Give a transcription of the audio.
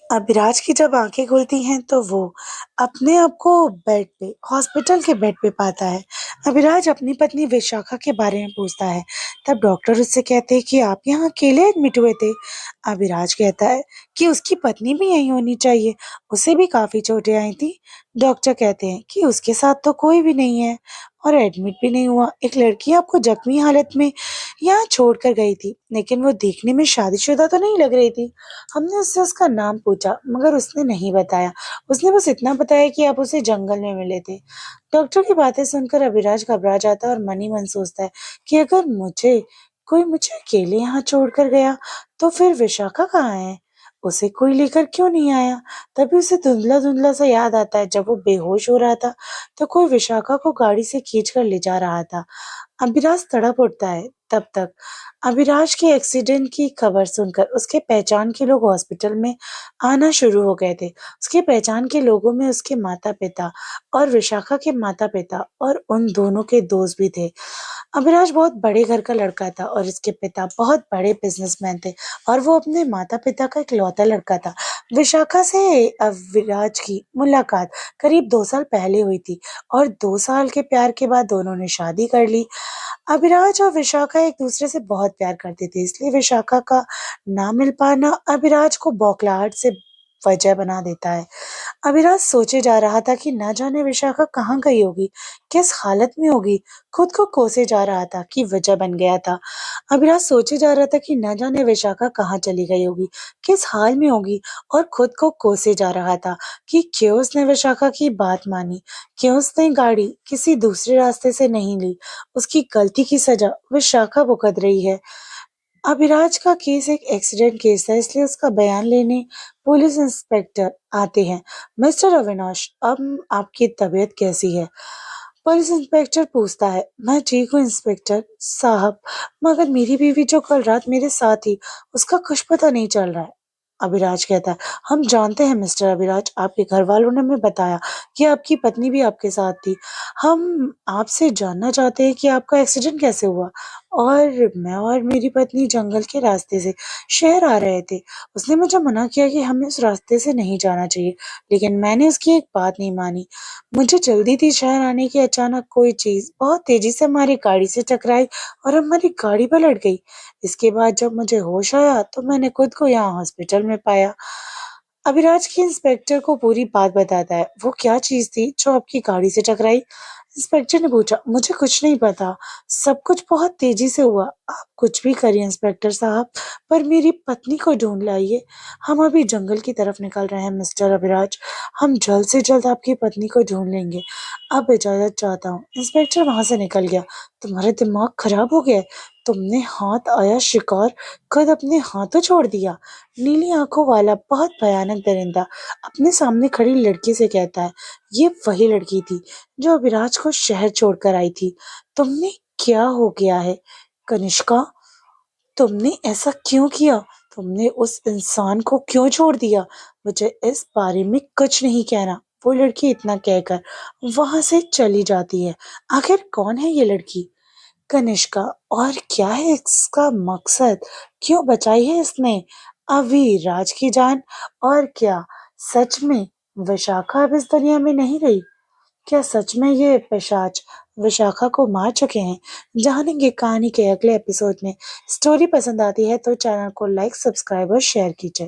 अभिराज की जब आँखें खुलती हैं तो वो अपने आप को बेड पे हॉस्पिटल के बेड पे पाता है। अभिराज अपनी पत्नी विशाखा के बारे में पूछता है। तब डॉक्टर उससे कहते हैं कि आप यहाँ अकेले एडमिट हुए थे। अभिराज कहता है कि उसकी पत्नी भी यहीं होनी चाहिए, उसे भी काफी चोटें आई थी। डॉक्टर कहते हैं कि उसके साथ तो कोई भी नहीं है और एडमिट भी नहीं हुआ। एक लड़की आपको जख्मी हालत में यहाँ छोड़कर गई थी, लेकिन वो देखने में शादीशुदा तो नहीं लग रही थी। हमने उससे उसका नाम पूछा मगर उसने नहीं बताया। उसने बस इतना बताया कि आप उसे जंगल में मिले थे। डॉक्टर की बातें सुनकर अभिराज घबरा जाता है और मन ही मन सोचता है कि अगर मुझे अकेले यहाँ छोड़कर गया तो फिर विशाखा कहाँ है? उसे कोई लेकर क्यों नहीं आया? तभी उसे धुंधला धुंधला सा याद आता है, जब वो बेहोश हो रहा था तो कोई विशाखा को गाड़ी से खींच कर ले जा रहा था। अभिराज तड़प उठता है। तब तक अभिराज के एक्सीडेंट की खबर सुनकर उसके पहचान के लोग हॉस्पिटल में आना शुरू हो गए थे। उसके पहचान के लोगों में उसके माता पिता और विशाखा के माता पिता और उन दोनों के दोस्त भी थे। अभिराज बहुत बड़े घर का लड़का था और इसके पिता बहुत बड़े बिजनेसमैन थे और वो अपने माता पिता का इकलौता लड़का था। विशाखा से अभिराज की मुलाकात करीब 2 साल पहले हुई थी और 2 साल के प्यार के बाद दोनों ने शादी कर ली। अभिराज और विशाखा एक दूसरे से बहुत प्यार करते थे, इसलिए विशाखा का ना मिल पाना अभिराज को बौखलाहट से वजह बना देता है। अभिराज सोचे जा रहा था कि ना जाने विशाखा कहाँ गई होगी, किस हालत में होगी। खुद को कोसे जा रहा था कि वजह बन गया था। अभिराज सोचे जा रहा था कि न जाने विशाखा कहाँ चली गई होगी, किस हाल में होगी, और खुद को कोसे जा रहा था कि क्यों उसने विशाखा की बात मानी, क्यों उसने गाड़ी किसी दूसरे रास्ते से नहीं ली। उसकी गलती की सजा विशाखा भुगत रही है। अभिराज का केस एक एक्सीडेंट केस है, इसलिए उसका बयान लेने पुलिस इंस्पेक्टर आते हैं। मिस्टर अविनाश, अब आपकी तबीयत कैसी है? पुलिस इंस्पेक्टर पूछता है। मैं ठीक हूँ इंस्पेक्टर साहब, मगर मेरी बीवी जो कल रात मेरे साथ थी, उसका कुछ पता नहीं चल रहा है। अभिराज कहता है, हम जानते हैं मिस्टर अभिराज, आपके घर वालों ने हमें बताया कि आपकी पत्नी भी आपके साथ थी। हम आपसे जानना चाहते हैं कि आपका एक्सीडेंट कैसे हुआ। और मैं और मेरी पत्नी जंगल के रास्ते से शहर आ रहे थे। उसने मुझे मना किया कि हमें उस रास्ते से नहीं जाना चाहिए, लेकिन मैंने उसकी एक बात नहीं मानी। मुझे जल्दी थी शहर आने की, अचानक कोई चीज बहुत तेजी से हमारी गाड़ी से टकराई और हमारी गाड़ी पलट गई। इसके बाद जब मुझे होश आया तो मैंने खुद को यहाँ हॉस्पिटल में पाया। अभिराज की इंस्पेक्टर को पूरी बात बताता है। वो क्या चीज थी जो आपकी गाड़ी से टकराई? इंस्पेक्टर ने पूछा। मुझे कुछ नहीं पता, सब कुछ बहुत तेजी से हुआ। आप कुछ भी करिए इंस्पेक्टर साहब, पर मेरी पत्नी को ढूंढ लाइए। हम अभी जंगल की तरफ निकल रहे हैं मिस्टर अभिराज। हम जल्द से जल्द आपकी पत्नी को ढूंढ लेंगे। अब इजाजत चाहता हूँ। इंस्पेक्टर वहां से निकल गया। तुम्हारा दिमाग खराब हो गया है? तुमने हाथ आया शिकार खुद अपने हाथों छोड़ दिया। नीली आंखों वाला बहुत भयानक दरिंदा अपने सामने खड़ी लड़की से कहता है। ये वही लड़की थी जो अभिराज को शहर छोड़कर आई थी। तुमने क्या हो गया है कनिष्का? तुमने ऐसा क्यों किया? तुमने उस इंसान को क्यों छोड़ दिया? मुझे इस बारे में कुछ नहीं कहना। वो लड़की इतना कहकर वहां से चली जाती है। आखिर कौन है ये लड़की? कनिष्का। और क्या है इसका मकसद? क्यों बचाई है इसने अविराज की जान? और क्या सच में विशाखा अब इस दुनिया में नहीं रही? क्या सच में ये पिशाच विशाखा को मार चुके हैं? जानेंगे कहानी के अगले एपिसोड में। स्टोरी पसंद आती है तो चैनल को लाइक, सब्सक्राइब और शेयर कीजिए।